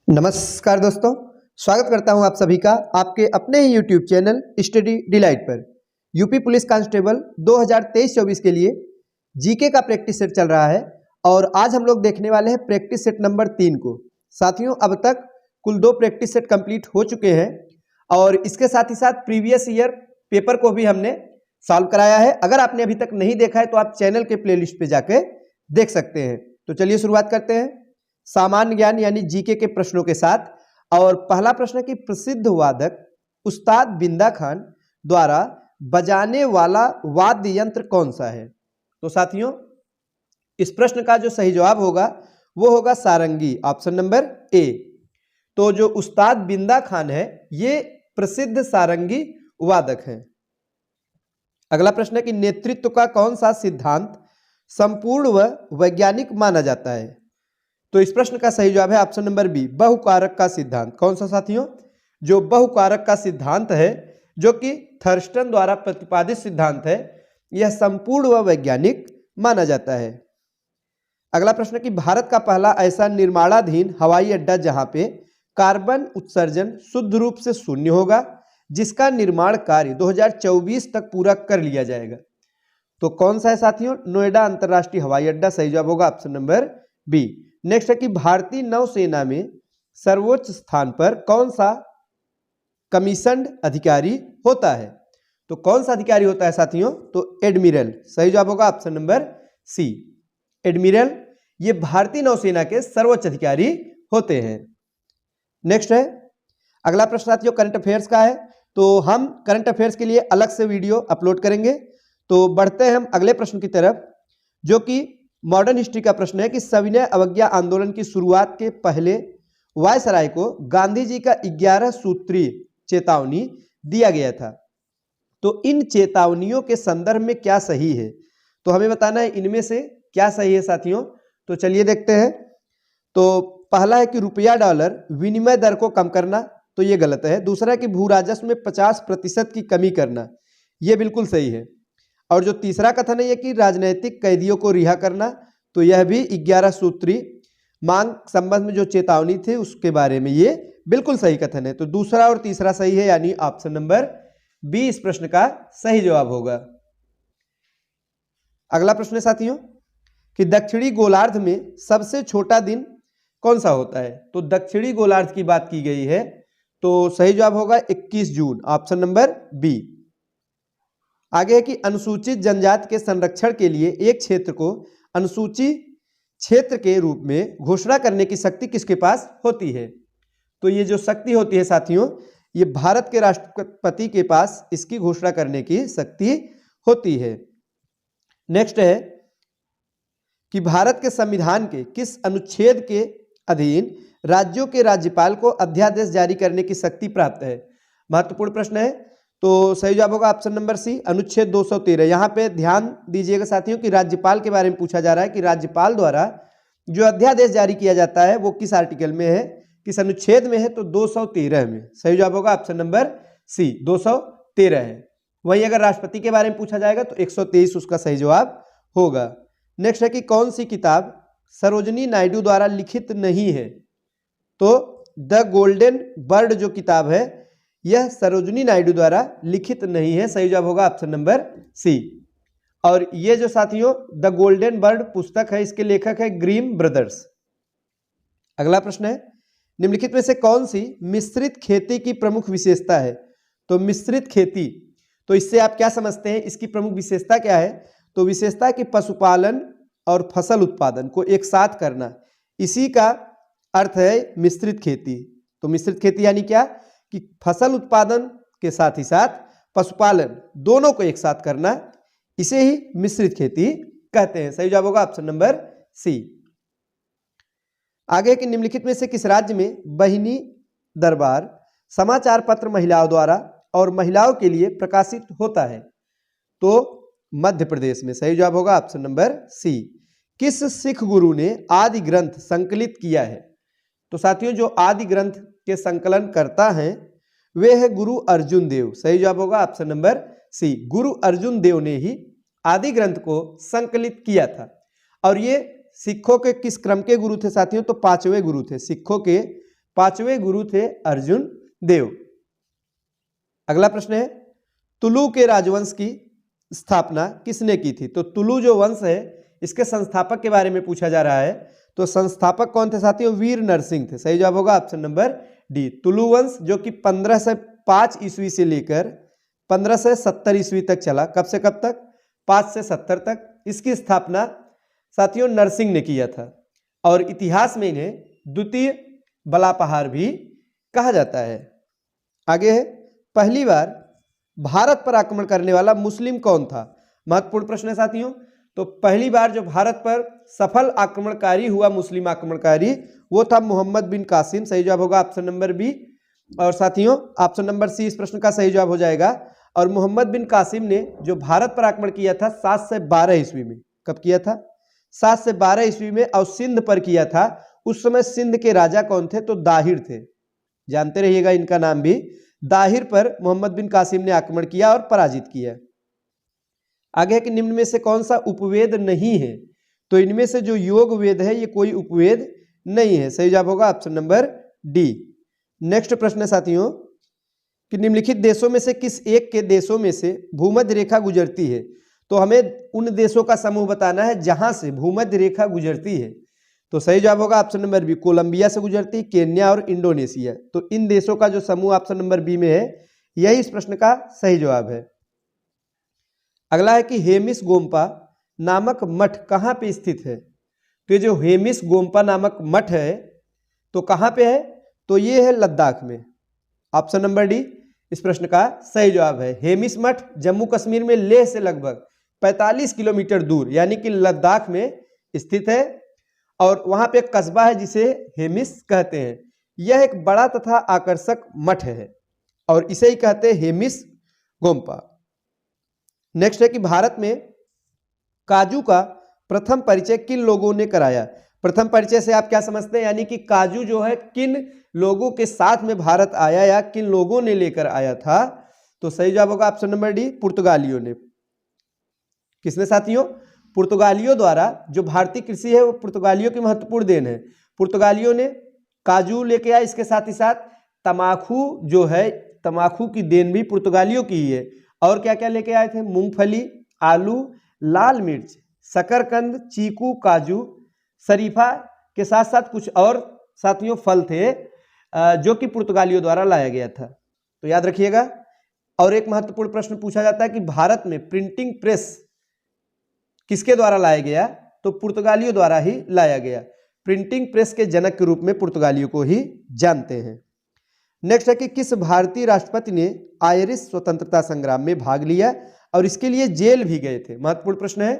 नमस्कार दोस्तों, स्वागत करता हूं आप सभी का आपके अपने ही YouTube चैनल स्टडी डिलाइट पर। यूपी पुलिस कांस्टेबल 2023-24 के लिए जीके का प्रैक्टिस सेट चल रहा है और आज हम लोग देखने वाले हैं प्रैक्टिस सेट नंबर 3 को। साथियों, अब तक कुल 2 प्रैक्टिस सेट कंप्लीट हो चुके हैं और इसके साथ ही साथ प्रीवियस ईयर पेपर को भी हमने सॉल्व कराया है। अगर आपने अभी तक नहीं देखा है तो आप चैनल के प्लेलिस्ट पे जाके देख सकते हैं। तो चलिए शुरुआत करते हैं सामान्य ज्ञान यानी जीके के प्रश्नों के साथ। और पहला प्रश्न है कि प्रसिद्ध वादक उस्ताद बिंदा खान द्वारा बजाने वाला वाद्य यंत्र कौन सा है? तो साथियों, इस प्रश्न का जो सही जवाब होगा वो होगा सारंगी, ऑप्शन नंबर ए। तो जो उस्ताद बिंदा खान है ये प्रसिद्ध सारंगी वादक हैं। अगला प्रश्न है कि नेतृत्व का कौन सा सिद्धांत संपूर्ण व वैज्ञानिक माना जाता है? तो इस प्रश्न का सही जवाब है ऑप्शन नंबर बी, बहुकारक का सिद्धांत। कौन सा साथियों? जो बहुकारक का सिद्धांत है, जो कि थर्स्टन द्वारा प्रतिपादित सिद्धांत है, यह संपूर्ण व वैज्ञानिक माना जाता है। अगला प्रश्न कि भारत का पहला ऐसा निर्माणाधीन हवाई अड्डा जहां पे कार्बन उत्सर्जन शुद्ध रूप से शून्य होगा, जिसका निर्माण कार्य 2024 तक पूरा कर लिया जाएगा, तो कौन सा है साथियों? नोएडा अंतरराष्ट्रीय हवाई अड्डा। सही जवाब होगा ऑप्शन नंबर बी। नेक्स्ट है कि भारतीय नौसेना में सर्वोच्च स्थान पर कौन सा कमीशन्ड अधिकारी होता है? तो कौन सा अधिकारी होता है साथियों? तो एडमिरल। सही जवाब होगा ऑप्शन नंबर सी, एडमिरल। ये भारतीय नौसेना के सर्वोच्च अधिकारी होते हैं। नेक्स्ट है अगला प्रश्न साथियों करंट अफेयर्स का है, तो हम करंट अफेयर्स के लिए अलग से वीडियो अपलोड करेंगे। तो बढ़ते हैं हम अगले प्रश्न की तरफ, जो कि मॉडर्न हिस्ट्री का प्रश्न है कि सविनय अवज्ञा आंदोलन की शुरुआत के पहले वायसराय को गांधी जी का 11 सूत्रीय चेतावनी दिया गया था, तो इन चेतावनियों के संदर्भ में क्या सही है? तो हमें बताना है इनमें से क्या सही है साथियों। तो चलिए देखते हैं। तो पहला है कि रुपया डॉलर विनिमय दर को कम करना, तो ये गलत है। दूसरा है कि भू राजस्व में 50% की कमी करना, ये बिल्कुल सही है। और जो तीसरा कथन है ये कि राजनीतिक कैदियों को रिहा करना, तो यह भी 11 सूत्री मांग संबंध में जो चेतावनी थी उसके बारे में ये बिल्कुल सही कथन है। तो दूसरा और तीसरा सही है, यानी ऑप्शन नंबर बी इस प्रश्न का सही जवाब होगा। अगला प्रश्न है साथियों कि दक्षिणी गोलार्ध में सबसे छोटा दिन कौन सा होता है? तो दक्षिणी गोलार्ध की बात की गई है, तो सही जवाब होगा 21 जून, ऑप्शन नंबर बी। आगे है कि अनुसूचित जनजाति के संरक्षण के लिए एक क्षेत्र को अनुसूचित क्षेत्र के रूप में घोषणा करने की शक्ति किसके पास होती है? तो ये जो शक्ति होती है साथियों, ये भारत के राष्ट्रपति के पास इसकी घोषणा करने की शक्ति होती है। नेक्स्ट है कि भारत के संविधान के किस अनुच्छेद के अधीन राज्यों के राज्यपाल को अध्यादेश जारी करने की शक्ति प्राप्त है? महत्वपूर्ण प्रश्न है, तो सही जवाब होगा ऑप्शन नंबर सी, अनुच्छेद 213। यहाँ पे ध्यान दीजिएगा साथियों कि राज्यपाल के बारे में पूछा जा रहा है कि राज्यपाल द्वारा जो अध्यादेश जारी किया जाता है वो किस आर्टिकल में है, किस अनुच्छेद में है? तो 213 में। सही जवाब होगा ऑप्शन नंबर सी, 213 है। वहीं अगर राष्ट्रपति के बारे में पूछा जाएगा तो 123 उसका सही जवाब होगा। नेक्स्ट है कि कौन सी किताब सरोजिनी नायडू द्वारा लिखित नहीं है? तो द गोल्डन बर्ड जो किताब है यह सरोजिनी नायडू द्वारा लिखित नहीं है। सही जवाब होगा ऑप्शन नंबर सी। और ये जो साथियों द गोल्डन बर्ड पुस्तक है, इसके लेखक है ग्रीम ब्रदर्स। अगला प्रश्न है निम्नलिखित में से कौन सी मिश्रित खेती की प्रमुख विशेषता है? तो मिश्रित खेती, तो इससे आप क्या समझते हैं, इसकी प्रमुख विशेषता क्या है? तो विशेषता है कि पशुपालन और फसल उत्पादन को एक साथ करना, इसी का अर्थ है मिश्रित खेती। तो मिश्रित खेती यानी क्या कि फसल उत्पादन के साथ ही साथ पशुपालन दोनों को एक साथ करना, इसे ही मिश्रित खेती कहते हैं। सही जवाब होगा ऑप्शन नंबर सी। आगे के निम्नलिखित में से किस राज्य में बहिनी दरबार समाचार पत्र महिलाओं द्वारा और महिलाओं के लिए प्रकाशित होता है? तो मध्य प्रदेश में। सही जवाब होगा ऑप्शन नंबर सी। किस सिख गुरु ने आदि ग्रंथ संकलित किया है? तो साथियों जो आदि ग्रंथ के संकलन करता है वे है गुरु अर्जुन देव। सही जवाब होगा ऑप्शन नंबर सी, गुरु अर्जुन देव ने ही आदि ग्रंथ को संकलित किया था। और ये सिखों के किस क्रम के गुरु थे साथियों? तो 5वें गुरु थे। सिखों के 5वें गुरु थे अर्जुन देव। अगला प्रश्न है, तुलु के राजवंश की स्थापना किसने की थी? तो तुलु जो वंश है इसके संस्थापक के बारे में पूछा जा रहा है। तो संस्थापक कौन थे साथियों? वीर नरसिंह थे। सही जवाब होगा ऑप्शन नंबर डी, तुलु वंश, जो कि 1505 ईस्वी से लेकर 1570 ईस्वी तक चला। कब से कब तक? 5 से 70 तक। इसकी स्थापना साथियों नरसिंह ने किया था और इतिहास में इन्हें द्वितीय बलापहार भी कहा जाता है। आगे है, पहली बार भारत पर आक्रमण करने वाला मुस्लिम कौन था? महत्वपूर्ण प्रश्न है साथियों। तो पहली बार जो भारत पर सफल आक्रमणकारी हुआ, मुस्लिम आक्रमणकारी, वो था मोहम्मद बिन कासिम। सही जवाब होगा ऑप्शन नंबर बी। और साथियों ऑप्शन नंबर सी इस प्रश्न का सही जवाब हो जाएगा। और मोहम्मद बिन कासिम ने जो भारत पर आक्रमण किया था 7 से 12 ईस्वी में। कब किया था? 7 से 12 ईस्वी में, और सिंध पर किया था। उस समय सिंध के राजा कौन थे? तो दाहिर थे, जानते रहिएगा इनका नाम भी। दाहिर पर मोहम्मद बिन कासिम ने आक्रमण किया और पराजित किया। आगे है कि निम्न में से कौन सा उपवेद नहीं है? तो इनमें से जो योग वेद है ये कोई उपवेद नहीं है। सही जवाब होगा ऑप्शन नंबर डी। नेक्स्ट प्रश्न है साथियों कि निम्नलिखित देशों में से किस एक के देशों में से भूमध्य रेखा गुजरती है? तो हमें उन देशों का समूह बताना है जहां से भूमध्य रेखा गुजरती है। तो सही जवाब होगा ऑप्शन नंबर बी, कोलंबिया से गुजरती, केन्या और इंडोनेशिया। तो इन देशों का जो समूह ऑप्शन नंबर बी में है, यही इस प्रश्न का सही जवाब है। अगला है कि हेमिस गोम्पा नामक मठ कहाँ पे स्थित है? तो ये जो हेमिस गोम्पा नामक मठ है तो कहाँ पे है? तो ये है लद्दाख में। ऑप्शन नंबर डी इस प्रश्न का सही जवाब है। हेमिस मठ जम्मू कश्मीर में लेह से लगभग 45 किलोमीटर दूर यानी कि लद्दाख में स्थित है। और वहां पे एक कस्बा है जिसे हेमिस कहते हैं। यह एक बड़ा तथा आकर्षक मठ है और इसे ही कहते हैं हेमिस गोम्पा। नेक्स्ट है कि भारत में काजू का प्रथम परिचय किन लोगों ने कराया? प्रथम परिचय से आप क्या समझते हैं? यानी कि काजू जो है किन लोगों के साथ में भारत आया या किन लोगों ने लेकर आया था? तो सही जवाब होगा ऑप्शन नंबर डी, पुर्तगालियों ने। किसने साथियों? पुर्तगालियों द्वारा। जो भारतीय कृषि है वो पुर्तगालियों की महत्वपूर्ण देन है। पुर्तगालियों ने काजू लेके आए, इसके साथ ही साथ तमाकू जो है, तमाकू की देन भी पुर्तगालियों की ही है। और क्या क्या लेके आए थे? मूंगफली, आलू, लाल मिर्च, शकरकंद, चीकू, काजू, शरीफा के साथ साथ कुछ और साथियों फल थे जो कि पुर्तगालियों द्वारा लाया गया था। तो याद रखिएगा। और एक महत्वपूर्ण प्रश्न पूछा जाता है कि भारत में प्रिंटिंग प्रेस किसके द्वारा लाया गया? तो पुर्तगालियों द्वारा ही लाया गया। प्रिंटिंग प्रेस के जनक के रूप में पुर्तगालियों को ही जानते हैं। नेक्स्ट है कि किस भारतीय राष्ट्रपति ने आयरिश स्वतंत्रता संग्राम में भाग लिया और इसके लिए जेल भी गए थे? महत्वपूर्ण प्रश्न है।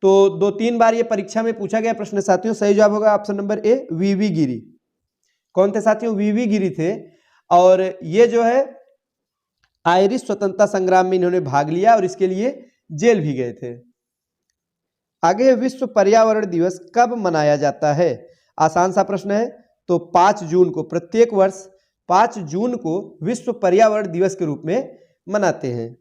तो 2-3 बार ये परीक्षा में पूछा गया प्रश्न साथियों। सही जवाब होगा ऑप्शन नंबर ए, वीवी गिरी। कौन थे साथियों? वीवी गिरी थे। और ये जो है आयरिश स्वतंत्रता संग्राम में इन्होंने भाग लिया और इसके लिए जेल भी गए थे। आगे विश्व पर्यावरण दिवस कब मनाया जाता है? आसान सा प्रश्न है। तो 5 जून को, प्रत्येक वर्ष 5 जून को विश्व पर्यावरण दिवस के रूप में मनाते हैं।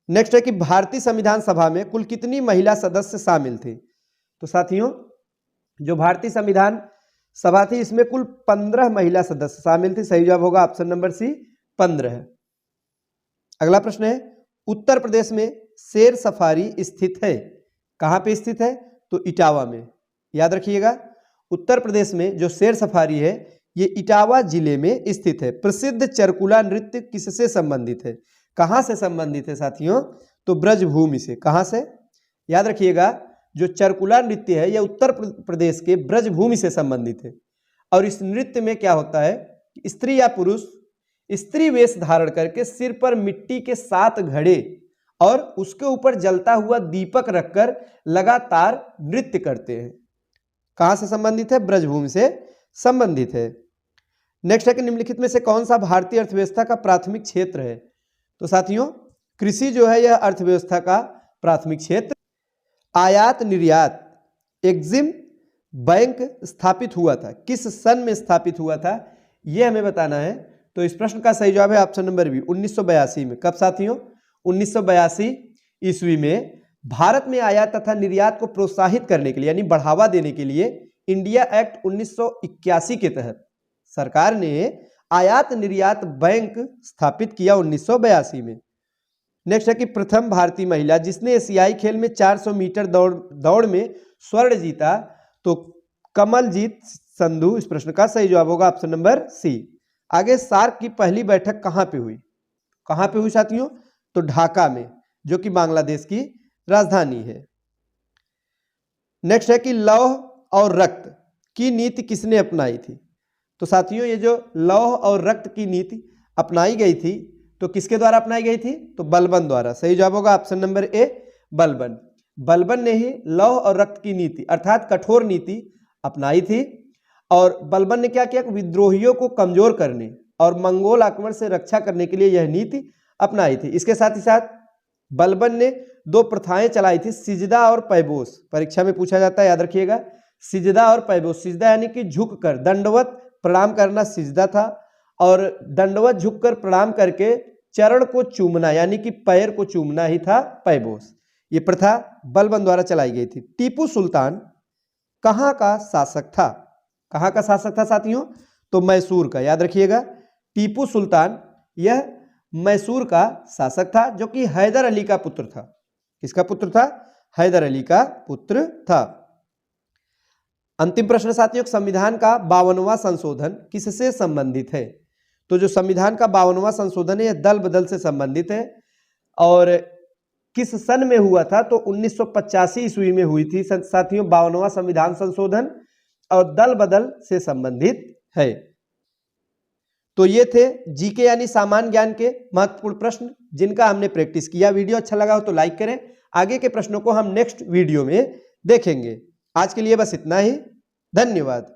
नेक्स्ट है कि भारतीय संविधान सभा में कुल कितनी महिला सदस्य शामिल थे? तो साथियों जो भारतीय संविधान सभा थी इसमें कुल 15 महिला सदस्य शामिल थे। सही जवाब होगा ऑप्शन नंबर सी, 15। अगला प्रश्न है, उत्तर प्रदेश में शेर सफारी स्थित है। कहां पे स्थित है? तो इटावा में। याद रखिएगा, उत्तर प्रदेश में जो शेर सफारी है ये इटावा जिले में स्थित है। प्रसिद्ध चरकुला नृत्य किससे संबंधित है? कहां से संबंधित है साथियों? तो ब्रजभूमि से। कहां से? याद रखिएगा, जो चरकुला नृत्य है यह उत्तर प्रदेश के ब्रजभूमि से संबंधित है। और इस नृत्य में क्या होता है कि स्त्री या पुरुष स्त्री वेश धारण करके सिर पर मिट्टी के 7 घड़े और उसके ऊपर जलता हुआ दीपक रखकर लगातार नृत्य करते हैं। कहां से संबंधित है? ब्रजभूमि से संबंधित है। नेक्स्ट है कि निम्नलिखित में से कौन सा भारतीय अर्थव्यवस्था का प्राथमिक क्षेत्र है? तो साथियों कृषि जो है यह अर्थव्यवस्था का प्राथमिक क्षेत्र। आयात निर्यात एग्जिम बैंक स्थापित हुआ था, किस सन में स्थापित हुआ था यह हमें बताना है। तो इस प्रश्न का सही जवाब है ऑप्शन नंबर बी, 1982 में। कब साथियों? 1982 ईस्वी में भारत में आयात तथा निर्यात को प्रोत्साहित करने के लिए यानी बढ़ावा देने के लिए इंडिया एक्ट 1981 के तहत सरकार ने आयात निर्यात बैंक स्थापित किया 1982 में। नेक्स्ट है कि प्रथम भारतीय महिला जिसने एशियाई खेल में 400 मीटर दौड़ में स्वर्ण जीता, तो कमलजीत संधू। इस प्रश्न का सही जवाब होगा ऑप्शन नंबर सी। आगे सार्क की पहली बैठक कहां पे हुई? कहां पे हुई साथियों? तो ढाका में, जो कि बांग्लादेश की राजधानी है। नेक्स्ट है कि लौह और रक्त की नीति किसने अपनाई थी? तो साथियों ये जो लौह और रक्त की नीति अपनाई गई थी, तो किसके द्वारा अपनाई गई थी? तो बलबन द्वारा। सही जवाब होगा option number A, Balban. Balban ने ही लौह और रक्त की नीति अर्थात कठोर नीति अपनाई थी। और बलबन ने क्या किया? विद्रोहियों को कमजोर करने और मंगोल आक्रमण से रक्षा करने के लिए यह नीति अपनाई थी। इसके साथ ही साथ बलबन ने 2 प्रथाएं चलाई थी, सिजदा और पैबोस। परीक्षा में पूछा जाता है, याद रखिएगा, सिजदा और पैबोस। सिजदा यानी कि झुककर दंडवत प्रणाम करना सिजदा था, और दंडवत झुककर प्रणाम करके चरण को चूमना यानी कि पैर को चूमना ही था पैबोस। ये प्रथा बलबन द्वारा चलाई गई थी। टीपू सुल्तान कहाँ का शासक था? कहाँ का शासक था साथियों? तो मैसूर का। याद रखिएगा, टीपू सुल्तान यह मैसूर का शासक था, जो कि हैदर अली का पुत्र था। किसका पुत्र था? हैदर अली का पुत्र था। अंतिम प्रश्न साथियों, संविधान का 52वां संशोधन किससे संबंधित है? तो जो संविधान का 52वां संशोधन है, यह दल बदल से संबंधित है। और किस सन में हुआ था? तो 1985 ईस्वी में हुई थी साथियों 52वां संविधान संशोधन, और दल बदल से संबंधित है। तो ये थे जीके यानी सामान्य ज्ञान के महत्वपूर्ण प्रश्न जिनका हमने प्रैक्टिस किया। वीडियो अच्छा लगा हो तो लाइक करें। आगे के प्रश्नों को हम नेक्स्ट वीडियो में देखेंगे। आज के लिए बस इतना ही। धन्यवाद।